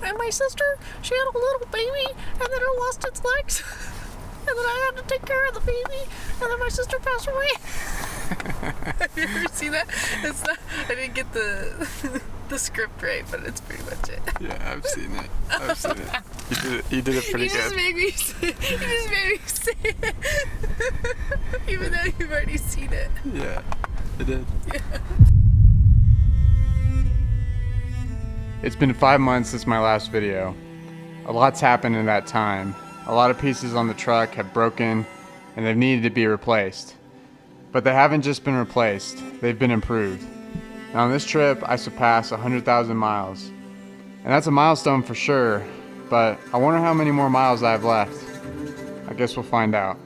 and my sister, she had a little baby, and then it lost its legs. And then I had to take care of the baby, and then my sister passed away. Have you ever seen that? It's not, I didn't get the script right, but it's pretty much it. Yeah, I've seen it. I've seen it. You did it pretty good. You just made me say it. Even though you've already seen it. Yeah, I did. Yeah. It's been 5 months since my last video. A lot's happened in that time. A lot of pieces on the truck have broken and they've needed to be replaced. But they haven't just been replaced, they've been improved. And on this trip, I surpassed 100,000 miles. And that's a milestone for sure, but I wonder how many more miles I have left. I guess we'll find out.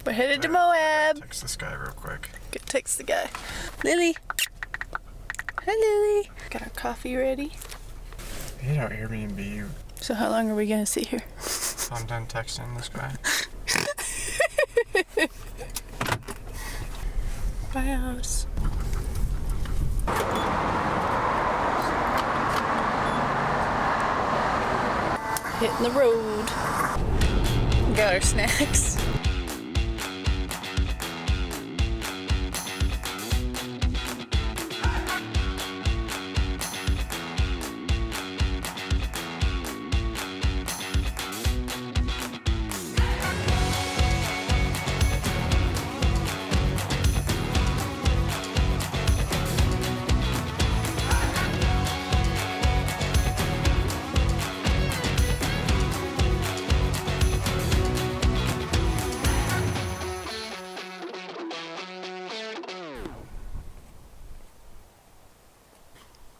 We're headed to Moab. Text this guy real quick. Go text the guy. Lily. Hi, Lily. Got our coffee ready. You know, Airbnb. So how long are we gonna sit here? I'm done texting this guy. Bye, house. Hitting the road. Got our snacks.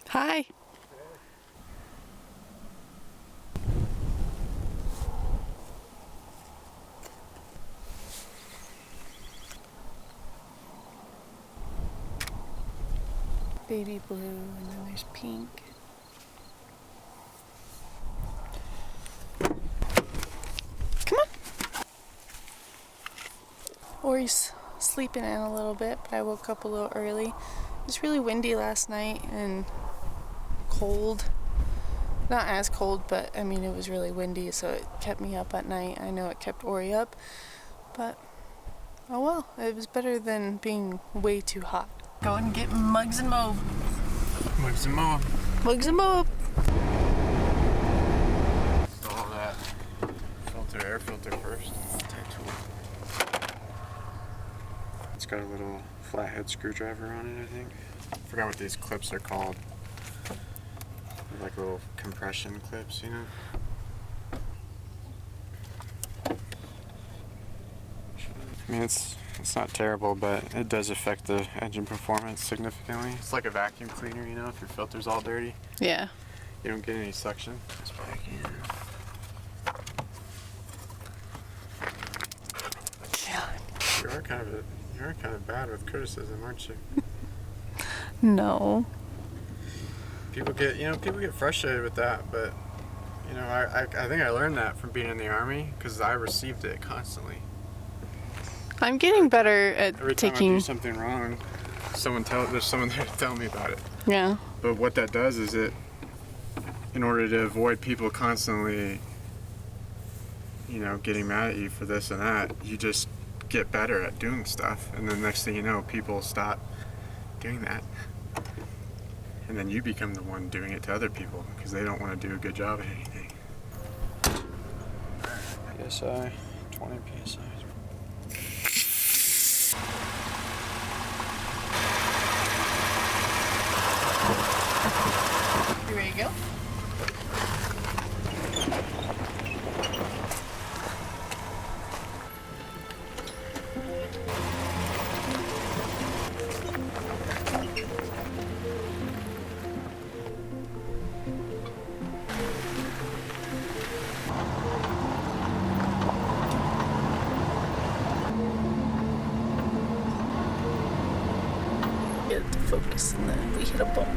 Hi. Baby blue, and then there's pink. Come on. Ori's sleeping in a little bit, but I woke up a little early. It was really windy last night and cold. Not as cold, but I mean it was really windy, so it kept me up at night. I know it kept Ori up, but oh well, it was better than being way too hot. Go and get Mugs and Moab. Mugs and Moab. Mugs and Moab. Install that air filter first. It's got a little flathead screwdriver on it, I think. I forgot what these clips are called. They're like little compression clips, you know? I mean, it's not terrible, but it does affect the engine performance significantly. It's like a vacuum cleaner, you know, if your filter's all dirty. Yeah. You don't get any suction. It's back in. You are kind of bad with criticism, aren't you? No. People get frustrated with that, but you know, I think I learned that from being in the Army because I received it constantly. I'm getting better at Every time taking. I do something wrong, there's someone there to tell me about it. Yeah. But what that does is in order to avoid people constantly, you know, getting mad at you for this and that, you just get better at doing stuff, and then next thing you know, people stop doing that, and then you become the one doing it to other people because they don't want to do a good job at anything. PSI, 20 PSI. You ready to go? Get it to focus and then we hit a bump.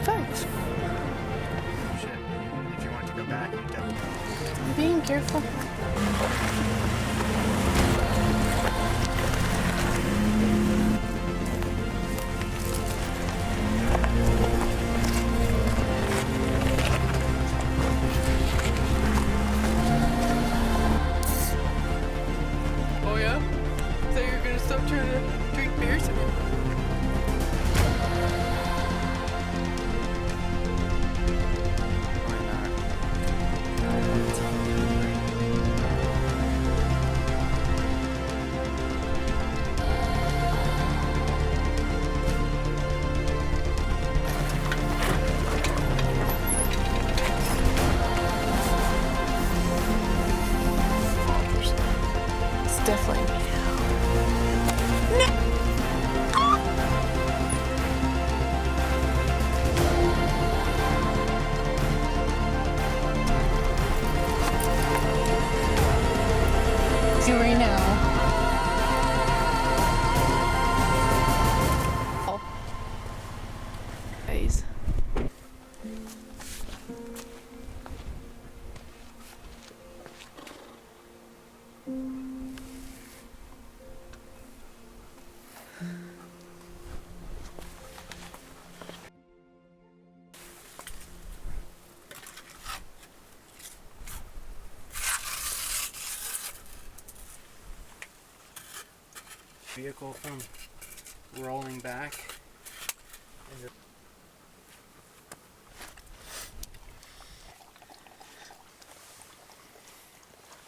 Thanks. Shit. If you want to go back, you definitely. I'm being careful. Oh yeah? So you're gonna stop trying to drink beers again? Why not? It's definitely me. Right now. Oh. Guys. Vehicle from rolling back.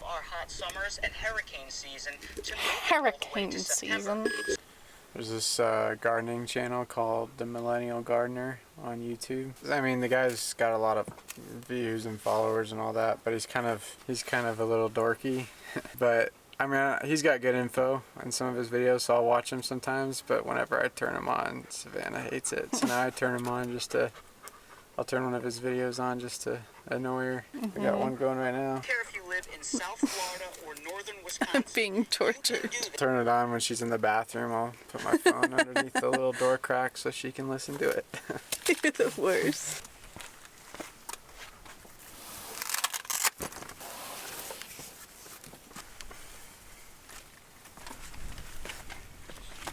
Our hot summers and hurricane season to Hurricane season. There's this gardening channel called The Millennial Gardener on YouTube. I mean, the guy's got a lot of views and followers and all that, but he's kind of a little dorky. But I mean, he's got good info in some of his videos, so I'll watch him sometimes. But whenever I turn him on, Savannah hates it. So now I turn him on just to. I'll turn one of his videos on just to annoy her. I got one going right now. care if you live in South Florida or northern Wisconsin. Being tortured. Turn it on when she's in the bathroom. I'll put my phone underneath the little door crack so she can listen to it. You're the worst.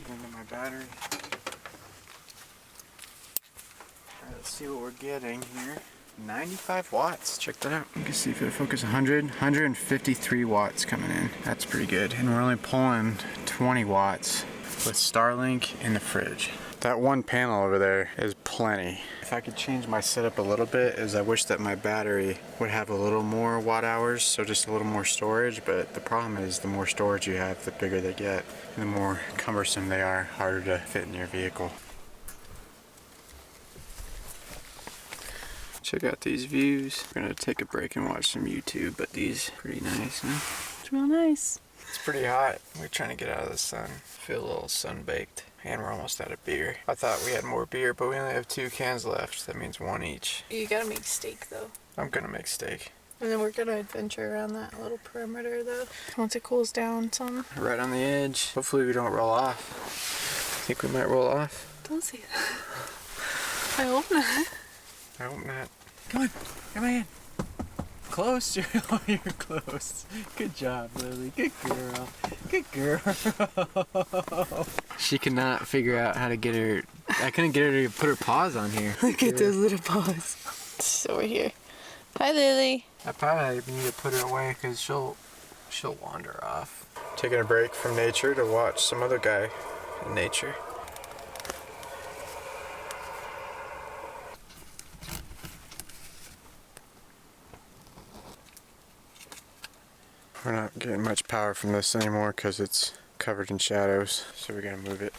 Into my battery. Alright, let's see what we're getting here. 95 watts. Check that out. You can see if it focus 153 watts coming in. That's pretty good. And we're only pulling 20 watts with Starlink in the fridge. That one panel over there is plenty. If I could change my setup a little bit, is I wish that my battery would have a little more watt hours, so just a little more storage, but the problem is the more storage you have, the bigger they get, and the more cumbersome they are, harder to fit in your vehicle. Check out these views. We're gonna take a break and watch some YouTube, but these are pretty nice, huh? It's real nice. It's pretty hot. We're trying to get out of the sun. Feel a little sun-baked. And we're almost out of beer. I thought we had more beer, but we only have 2 cans left. That means 1 each. You gotta make steak though. I'm gonna make steak. And then we're gonna adventure around that little perimeter though. Once it cools down some. Right on the edge. Hopefully we don't roll off. Think we might roll off? Don't say that. I hope not. I hope not. Come on, come on in. Close, you're close. Good job, Lily. Good girl. Good girl. She could not figure out how to get her. I couldn't get her to put her paws on here. Look at those little paws. So we're here. Hi, Lily. I probably need to put her away because she'll wander off. Taking a break from nature to watch some other guy in nature. We're not getting much power from this anymore because it's covered in shadows, so we're gonna move it.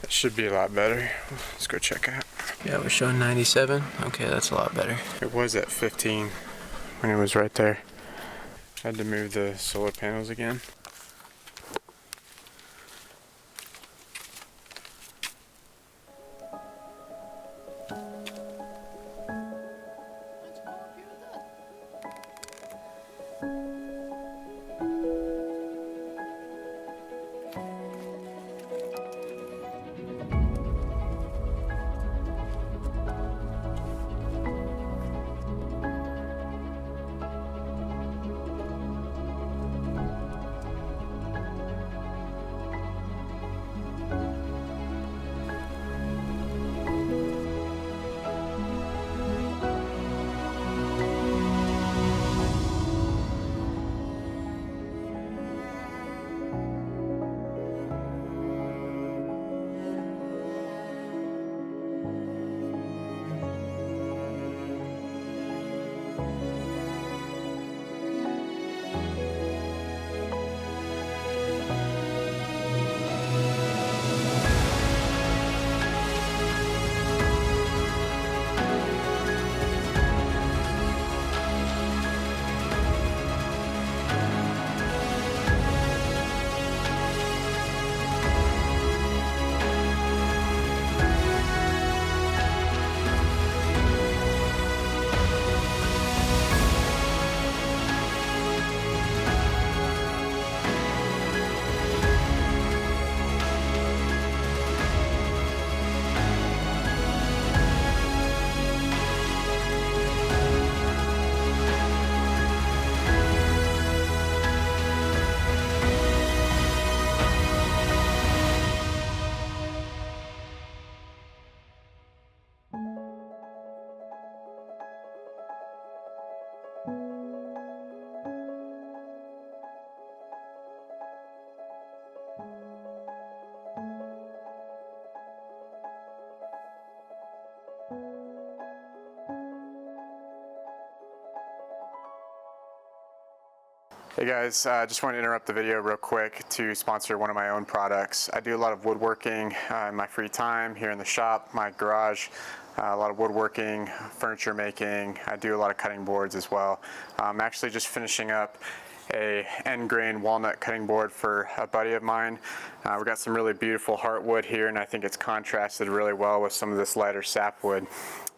That should be a lot better. Let's go check out. Yeah, we're showing 97. Okay, that's a lot better. It was at 15 when it was right there. Had to move the solar panels again. Hey guys, just wanted to interrupt the video real quick to sponsor one of my own products. I do a lot of woodworking in my free time here in the shop, my garage, a lot of woodworking, furniture making. I do a lot of cutting boards as well. I'm actually just finishing up a end grain walnut cutting board for a buddy of mine. We've got some really beautiful heartwood here, and I think it's contrasted really well with some of this lighter sapwood.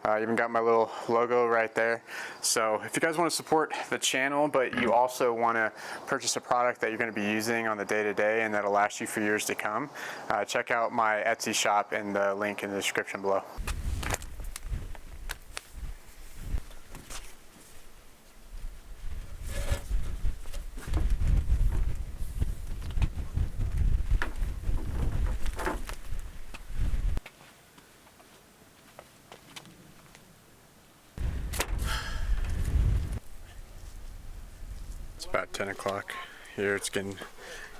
Even got my little logo right there. So if you guys want to support the channel, but you also want to purchase a product that you're going to be using on the day-to-day and that'll last you for years to come, check out my Etsy shop in the link in the description below. About 10 o'clock here. It's getting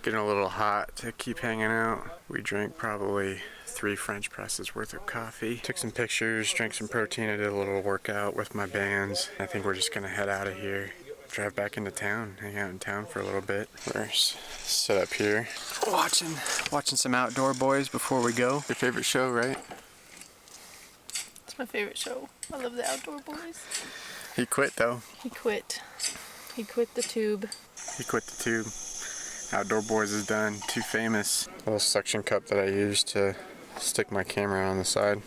a little hot to keep hanging out. We drank probably 3 French presses worth of coffee. Took some pictures, drank some protein. I did a little workout with my bands. I think we're just gonna head out of here, drive back into town, hang out in town for a little bit. We're set up here, watching some Outdoor Boys before we go. Your favorite show, right? It's my favorite show. I love the Outdoor Boys. He quit though. He quit. He quit the tube. He quit the tube. Outdoor Boys is done. Too famous. A little suction cup that I use to stick my camera on the side.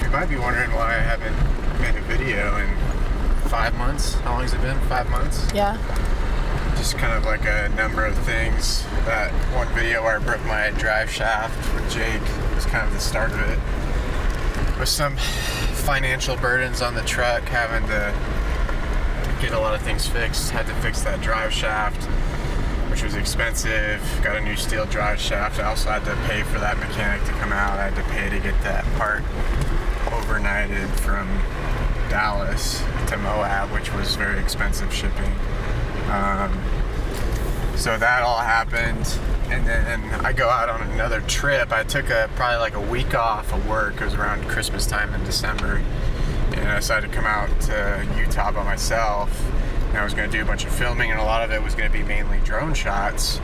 You might be wondering why I haven't made a video in 5 months. How long has it been? 5 months? Yeah. Just kind of like a number of things. That one video where I broke my drive shaft with Jake was kind of the start of it. With some financial burdens on the truck, having to get a lot of things fixed. Had to fix that drive shaft, which was expensive. Got a new steel drive shaft. I also had to pay for that mechanic to come out. I had to pay to get that part overnighted from Dallas to Moab, which was very expensive shipping. So that all happened, and then I go out on another trip. I took probably like a week off of work. It was around Christmas time in December, and I decided to come out to Utah by myself. And I was going to do a bunch of filming, and a lot of it was going to be mainly drone shots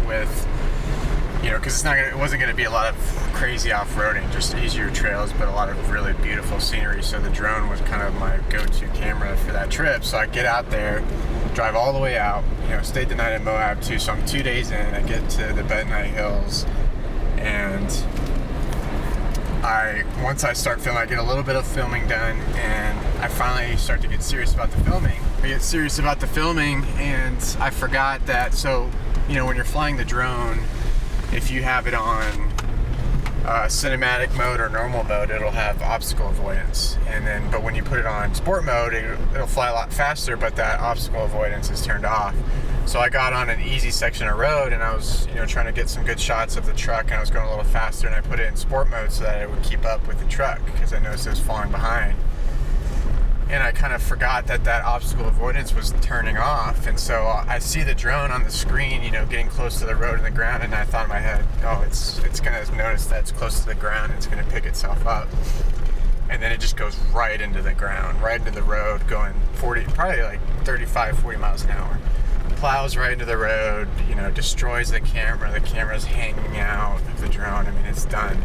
with, you know, because it wasn't going to be a lot of crazy off-roading, just easier trails, but a lot of really beautiful scenery. So the drone was kind of my go-to camera for that trip. So I get out there, drive all the way out, you know, stayed the night in Moab too. So I'm 2 days in, I get to the Bentonite Hills, and once I start filming, I get a little bit of filming done, and I finally start to get serious about the filming. I get serious about the filming, and I forgot that, so, you know, when you're flying the drone, if you have it on cinematic mode or normal mode, it'll have obstacle avoidance, and then but when you put it on sport mode, it'll fly a lot faster, but that obstacle avoidance is turned off. So I got on an easy section of road, and I was, you know, trying to get some good shots of the truck, and I was going a little faster, and I put it in sport mode so that it would keep up with the truck, because I noticed it was falling behind. And I kind of forgot that obstacle avoidance was turning off, and so I see the drone on the screen, you know, getting close to the road and the ground, and I thought in my head, oh, it's gonna notice that it's close to the ground, and it's gonna pick itself up, and then it just goes right into the ground, right into the road, going 40, probably like 35, 40 miles an hour. Plows right into the road, you know, destroys the camera. The camera's hanging out of the drone. I mean, it's done.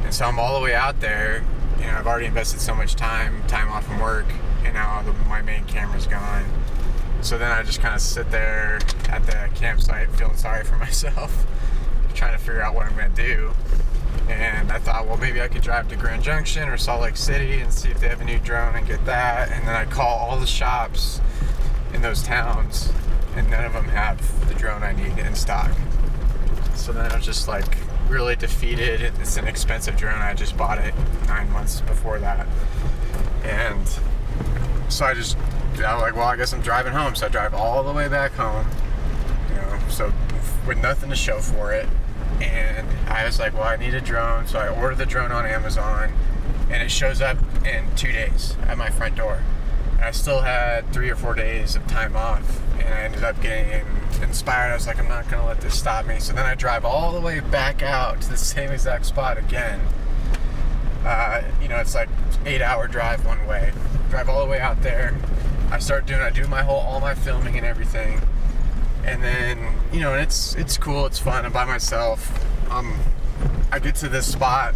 And so I'm all the way out there. You know, I've already invested so much time off from work, and now my main camera's gone. So then I just kind of sit there at the campsite feeling sorry for myself, trying to figure out what I'm going to do. And I thought, well, maybe I could drive to Grand Junction or Salt Lake City and see if they have a new drone and get that. And then I call all the shops in those towns, and none of them have the drone I need in stock. So then I was just like really defeated. It's an expensive drone. I just bought it 9 months before that. And so I was like, well, I guess I'm driving home. So I drive all the way back home, you know, so with nothing to show for it. And I was like, well, I need a drone. So I ordered the drone on Amazon, and it shows up in 2 days at my front door. And I still had 3 or 4 days of time off, and I ended up getting inspired. I was like, I'm not going to let this stop me. So then I drive all the way back out to the same exact spot again. You know, it's like 8-hour drive one way. Drive all the way out there. I do all my filming and everything. And then, you know, it's cool, it's fun. I'm by myself. I get to this spot,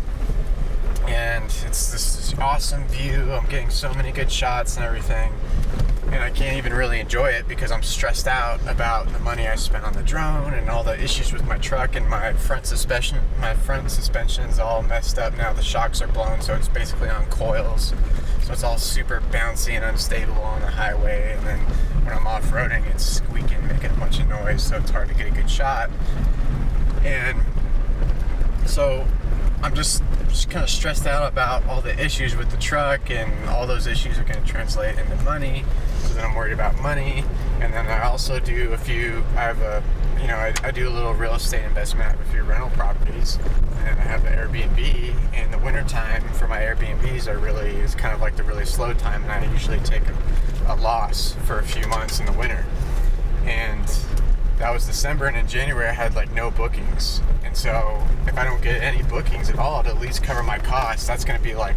and it's this awesome view. I'm getting so many good shots and everything, and I can't even really enjoy it because I'm stressed out about the money I spent on the drone and all the issues with my truck, and my front suspension's all messed up now. The shocks are blown, so it's basically on coils, so it's all super bouncy and unstable on the highway. And then when I'm off-roading, it's squeaking, making a bunch of noise, so it's hard to get a good shot. And so I'm just kind of stressed out about all the issues with the truck, and all those issues are going to translate into money. So then I'm worried about money. And then I also do I do a little real estate investment. I have a few rental properties, and I have an Airbnb. In the wintertime for my Airbnbs is kind of like the really slow time, and I usually take a loss for a few months in the winter. And that was December, and in January I had like no bookings. And so if I don't get any bookings at all to at least cover my costs, that's going to be like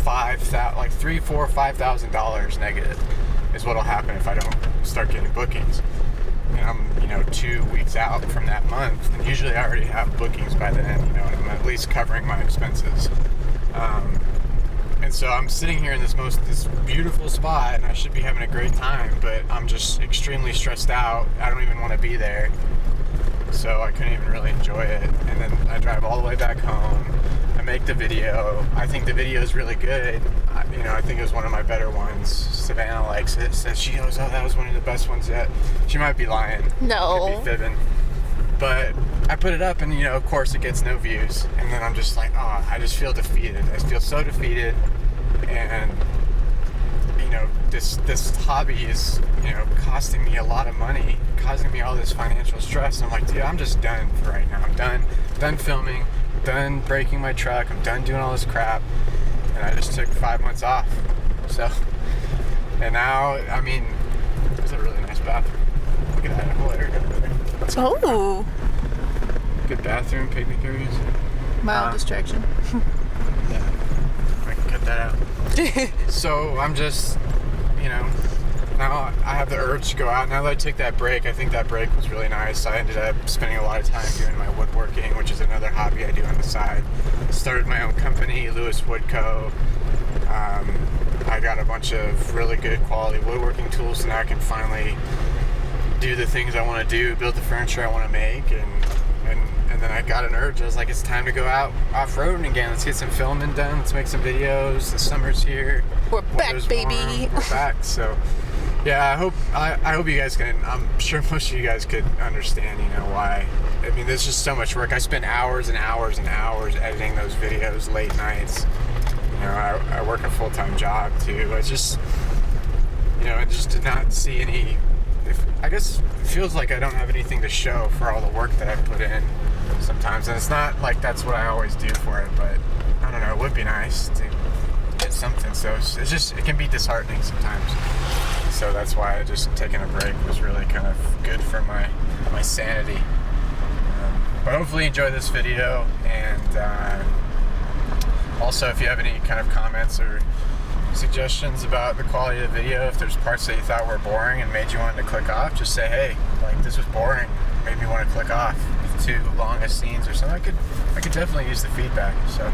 $3,000, $4,000, $5,000 negative is what'll happen if I don't start getting bookings. And I'm 2 weeks out from that month, and usually I already have bookings by then, and I'm at least covering my expenses. And so I'm sitting here in this beautiful spot, and I should be having a great time, but I'm just extremely stressed out. I don't even want to be there, so I couldn't even really enjoy it. And then I drive all the way back home. I make the video. I think the video is really good. I think it was one of my better ones. Savannah likes it. Says she goes, "Oh, that was one of the best ones yet." She might be lying. No. Could be fibbing. But I put it up, and of course it gets no views. And then I'm just like, I just feel defeated. I feel so defeated. And this hobby is costing me a lot of money, causing me all this financial stress. I'm like, dude, I'm just done for right now. I'm done filming, done breaking my truck. I'm done doing all this crap. And I just took 5 months off. So, and now, there's a really nice bathroom. Look at that whole area over there. Oh. Good bathroom, picnic areas. Mild distraction. Yeah. I can cut that out. So I'm just, now I have the urge to go out. Now that I took that break, I think that break was really nice. I ended up spending a lot of time doing my woodworking, which is another hobby I do on the side. Started my own company, Lewis Wood Co. I got a bunch of really good quality woodworking tools, so now I can finally do the things I want to do, build the furniture I want to make, and then I got an urge. I was like, it's time to go out off-roading again. Let's get some filming done. Let's make some videos. The summer's here. We're back, baby. We're back. So, yeah, I hope you guys can. I'm sure most of you guys could understand, why. There's just so much work. I spend hours and hours and hours editing those videos, late nights. I work a full-time job too. I just did not see any. I guess it feels like I don't have anything to show for all the work that I put in sometimes, and it's not like that's what I always do for it, but I don't know, it would be nice to get something. So it can be disheartening sometimes. So that's why just taking a break was really kind of good for my sanity. But hopefully you enjoy this video, and also if you have any kind of comments or suggestions about the quality of the video, if there's parts that you thought were boring and made you want to click off, just say, hey, this was boring, made me want to click off. Too long of scenes or something. I could definitely use the feedback. So